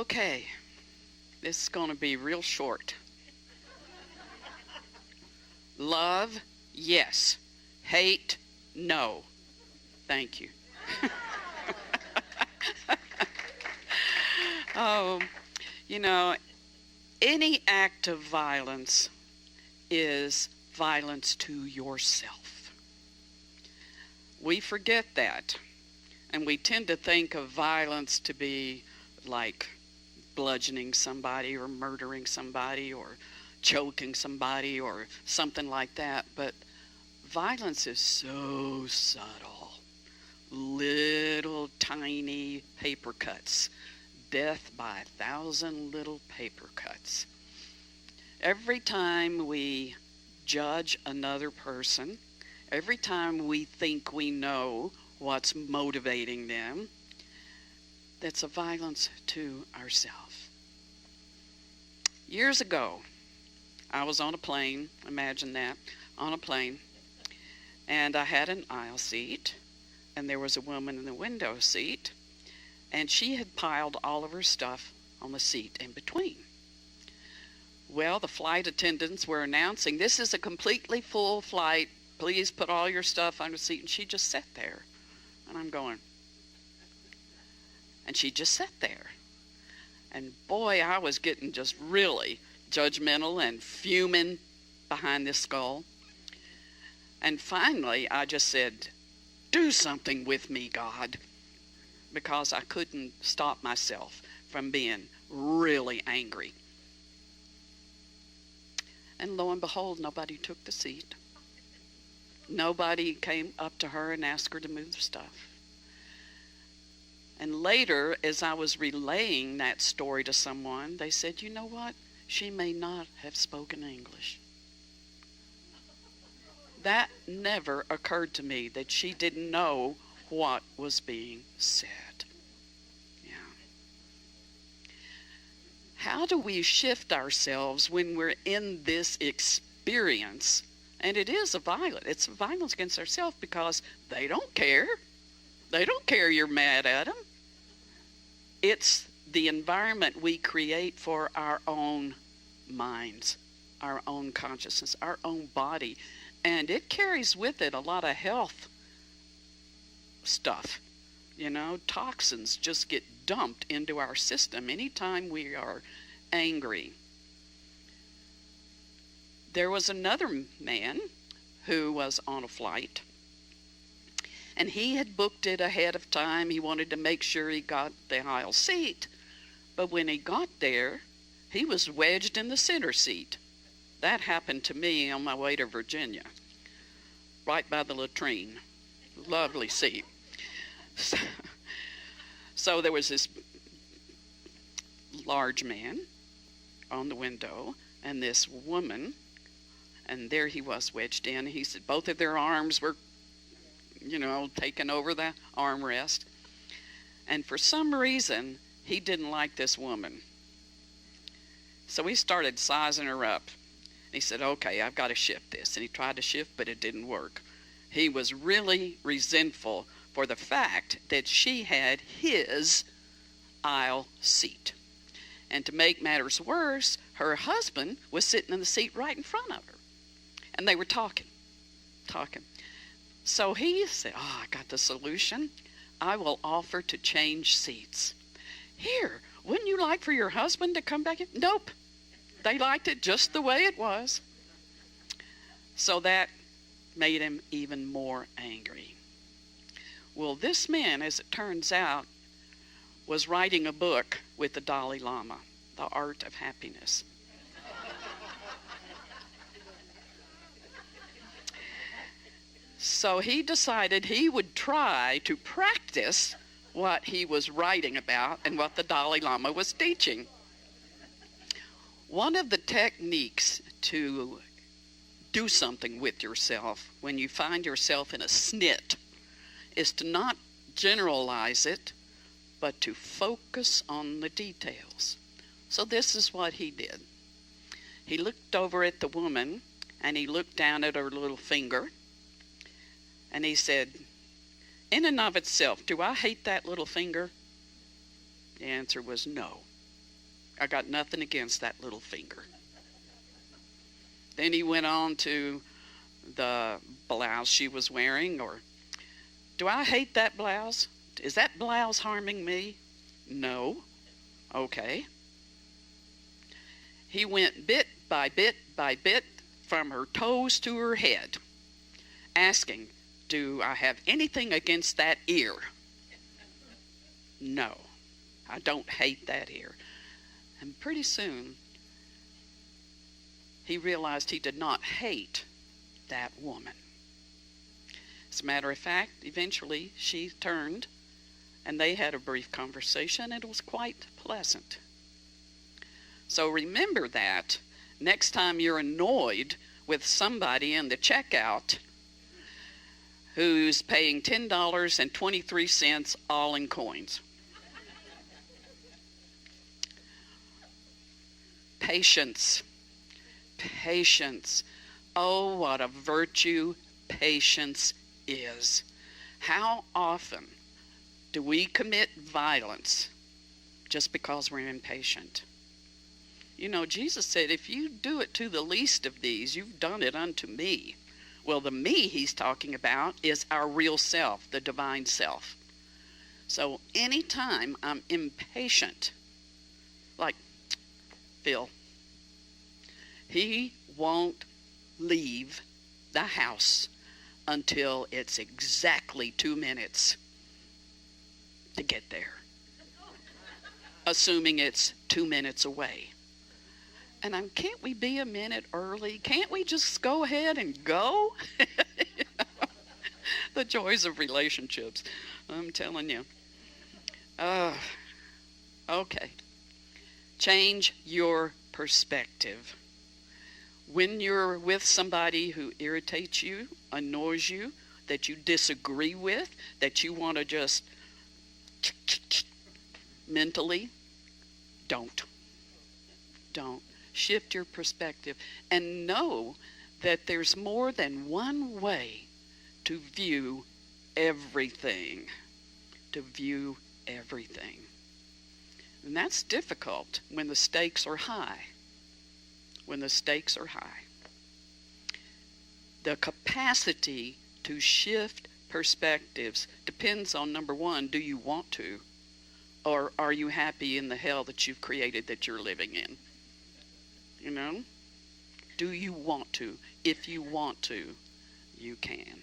Okay, this is going to be real short. Love, yes. Hate, no. Thank you. Oh, you know, any act of violence is violence to yourself. We forget that, and we tend to think of violence to be like bludgeoning somebody or murdering somebody or choking somebody or something like that, but violence is so subtle. Little tiny paper cuts. Death by 1,000 little paper cuts. Every time we judge another person, every time we think we know what's motivating them, that's a violence to ourselves. Years ago, I was on a plane, imagine that, on a plane, and I had an aisle seat, and there was a woman in the window seat, and she had piled all of her stuff on the seat in between. Well, the flight attendants were announcing, this is a completely full flight, please put all your stuff on the seat, and she just sat there, and I'm going, and she just sat there, and boy, I was getting just really judgmental and fuming behind this skull, and finally I just said, do something with me, God, because I couldn't stop myself from being really angry. And lo and behold, nobody took the seat. Nobody came up to her and asked her to move the stuff. And later, as I was relaying that story to someone, they said, you know what? She may not have spoken English. That never occurred to me, that she didn't know what was being said. Yeah. How do we shift ourselves when we're in this experience? And it is it's a violence against ourselves, because they don't care. They don't care you're mad at them. It's the environment we create for our own minds, our own consciousness, our own body. And it carries with it a lot of health stuff. You know, toxins just get dumped into our system anytime we are angry. There was another man who was on a flight, and he had booked it ahead of time. He wanted to make sure he got the aisle seat, but when he got there, he was wedged in the center seat. That happened to me on my way to Virginia, right by the latrine. Lovely seat. So there was this large man on the window and this woman, and there he was wedged in. He said both of their arms were, you know, taking over the armrest. And for some reason, he didn't like this woman. So he started sizing her up. He said, okay, I've got to shift this. And he tried to shift, but it didn't work. He was really resentful for the fact that she had his aisle seat. And to make matters worse, her husband was sitting in the seat right in front of her. And they were talking. So he said, I got the solution. I will offer to change seats. Here, wouldn't you like for your husband to come back in? Nope. They liked it just the way it was. So that made him even more angry. Well, this man, as it turns out, was writing a book with the Dalai Lama, The Art of Happiness. So he decided he would try to practice what he was writing about and what the Dalai Lama was teaching. One of the techniques to do something with yourself when you find yourself in a snit is to not generalize it, but to focus on the details. So this is what he did. He looked over at the woman, and he looked down at her little finger, and he said, in and of itself, do I hate that little finger? The answer was no. I got nothing against that little finger. Then he went on to the blouse she was wearing, or, do I hate that blouse? Is that blouse harming me? No. Okay. He went bit by bit by bit from her toes to her head, asking, do I have anything against that ear? No, I don't hate that ear. And pretty soon, he realized he did not hate that woman. As a matter of fact, eventually she turned and they had a brief conversation, and it was quite pleasant. So remember that next time you're annoyed with somebody in the checkout who's paying $10.23 all in coins. Patience. Patience. Oh, what a virtue patience is. How often do we commit violence just because we're impatient? You know, Jesus said, if you do it to the least of these, you've done it unto me. Well, the me he's talking about is our real self, the divine self. So anytime I'm impatient, like Phil, he won't leave the house until it's exactly 2 minutes to get there, assuming it's 2 minutes away. And can't we be a minute early? Can't we just go ahead and go? The joys of relationships, I'm telling you. Okay. Change your perspective. When you're with somebody who irritates you, annoys you, that you disagree with, that you want to just mentally, don't. Shift your perspective and know that there's more than one way to view everything. And that's difficult when the stakes are high. The capacity to shift perspectives depends on, number one, do you want to? Or are you happy in the hell that you've created that you're living in? You know? Do you want to? If you want to, you can.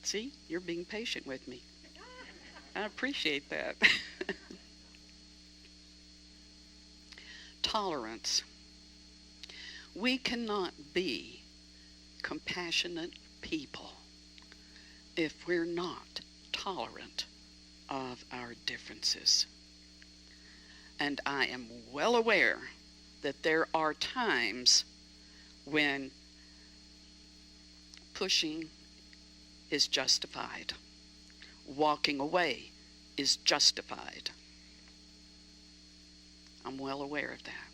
See, you're being patient with me. I appreciate that. Tolerance. We cannot be compassionate people if we're not tolerant of our differences. And I am well aware that there are times when pushing is justified. Walking away is justified. I'm well aware of that.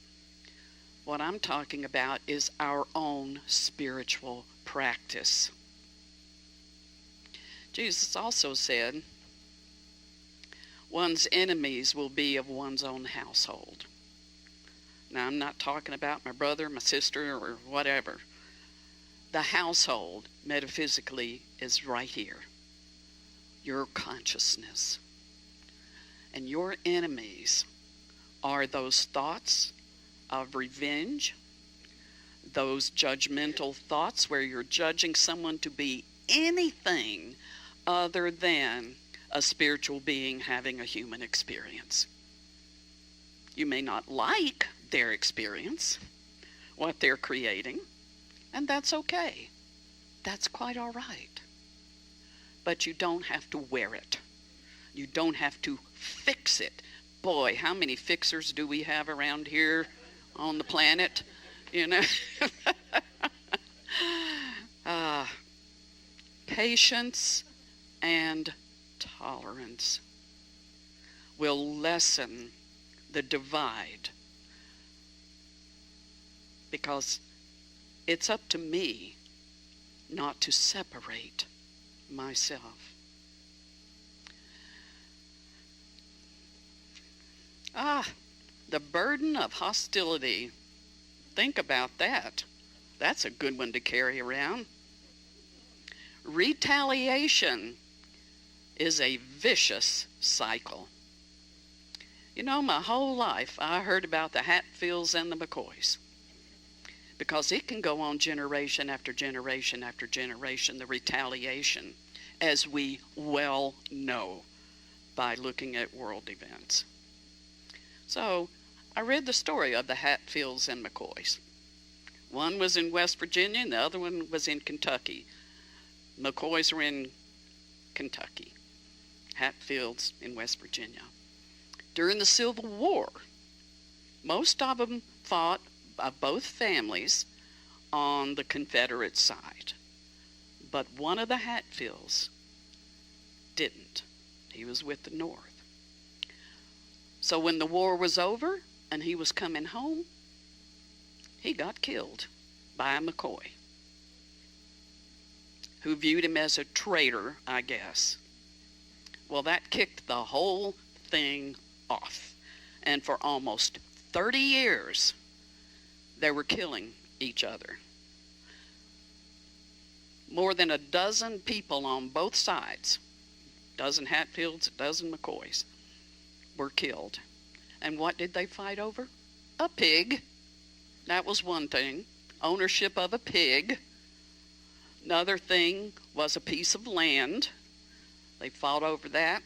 What I'm talking about is our own spiritual practice. Jesus also said, one's enemies will be of one's own household. Now, I'm not talking about my brother, my sister, or whatever. The household, metaphysically, is right here. Your consciousness. And your enemies are those thoughts of revenge, those judgmental thoughts where you're judging someone to be anything other than a spiritual being having a human experience. You may not like their experience, what they're creating, and that's okay. That's quite all right. But you don't have to wear it. You don't have to fix it. Boy, how many fixers do we have around here on the planet? You know? Patience and tolerance will lessen the divide, because it's up to me not to separate myself. Ah, the burden of hostility. Think about that. That's a good one to carry around. Retaliation is a vicious cycle. You know, my whole life I heard about the Hatfields and the McCoys because it can go on generation after generation after generation, the retaliation, as we well know by looking at world events. So I read the story of the Hatfields and McCoys. One was in West Virginia and the other one was in Kentucky. McCoys were in Kentucky, Hatfields in West Virginia. During the Civil War, most of them fought, both families, on the Confederate side. But one of the Hatfields didn't. He was with the North. So when the war was over and he was coming home, he got killed by a McCoy, who viewed him as a traitor, I guess. Well, that kicked the whole thing off. And for almost 30 years, they were killing each other. More than a dozen people on both sides, a dozen Hatfields, a dozen McCoys, were killed. And what did they fight over? A pig. That was one thing. Ownership of a pig. Another thing was a piece of land. They fought over that.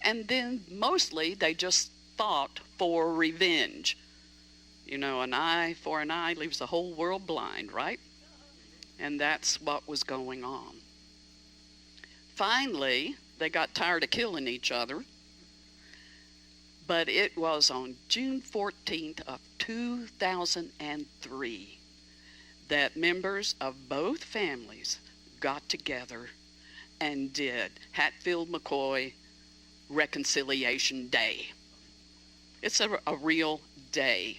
And then mostly they just fought for revenge. You know, an eye for an eye leaves the whole world blind, right? And that's what was going on. Finally, they got tired of killing each other. But it was on June 14th of 2003 that members of both families got together and did Hatfield-McCoy Reconciliation Day. It's a real day.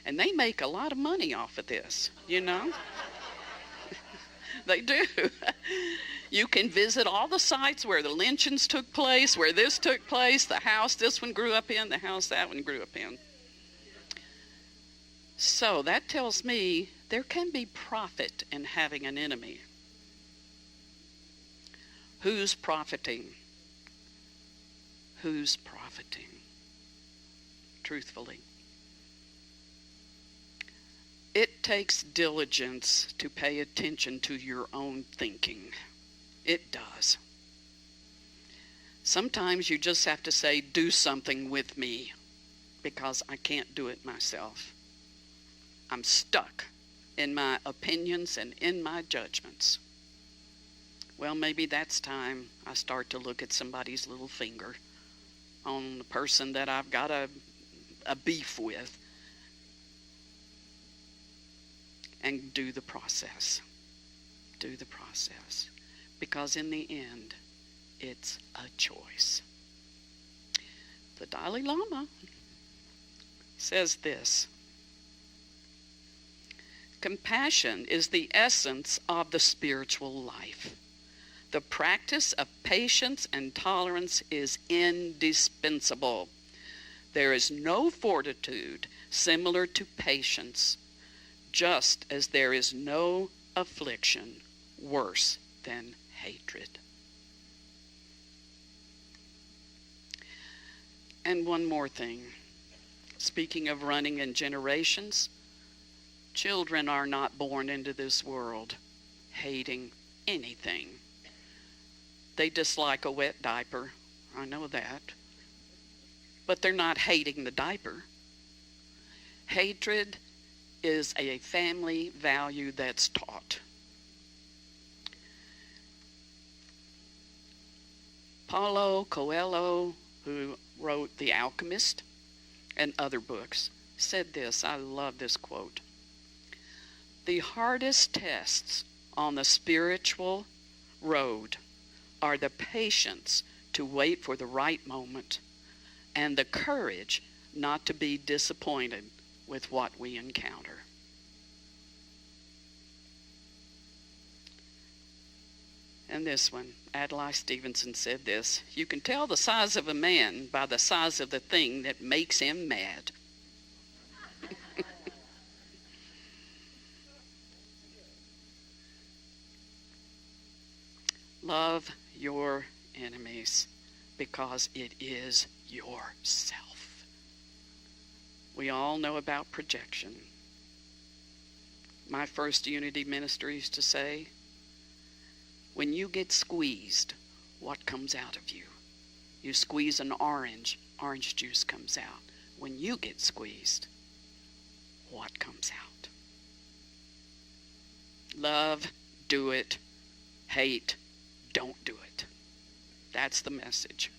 And they make a lot of money off of this, you know. They do. You can visit all the sites where the lynchings took place, where this took place, the house this one grew up in, the house that one grew up in. So that tells me there can be profit in having an enemy. Who's profiting? Who's profiting? Truthfully. It takes diligence to pay attention to your own thinking. It does. Sometimes you just have to say, do something with me, because I can't do it myself. I'm stuck in my opinions and in my judgments. Well, maybe that's time I start to look at somebody's little finger on the person that I've got a beef with and do the process. Do the process. Because in the end, it's a choice. The Dalai Lama says this: compassion is the essence of the spiritual life. The practice of patience and tolerance is indispensable. There is no fortitude similar to patience, just as there is no affliction worse than hatred. And one more thing. Speaking of running in generations, children are not born into this world hating anything. They dislike a wet diaper. I know that. But they're not hating the diaper. Hatred is a family value that's taught. Paulo Coelho, who wrote The Alchemist and other books, said this. I love this quote. The hardest tests on the spiritual road are the patience to wait for the right moment and the courage not to be disappointed with what we encounter. And this one, Adlai Stevenson said this: "You can tell the size of a man by the size of the thing that makes him mad." Love your enemies because it is yourself. We all know about projection. My first Unity ministry used to say, when you get squeezed, what comes out of you? You squeeze an orange, orange juice comes out. When you get squeezed, what comes out? Love, do it. Hate, don't do it. That's the message.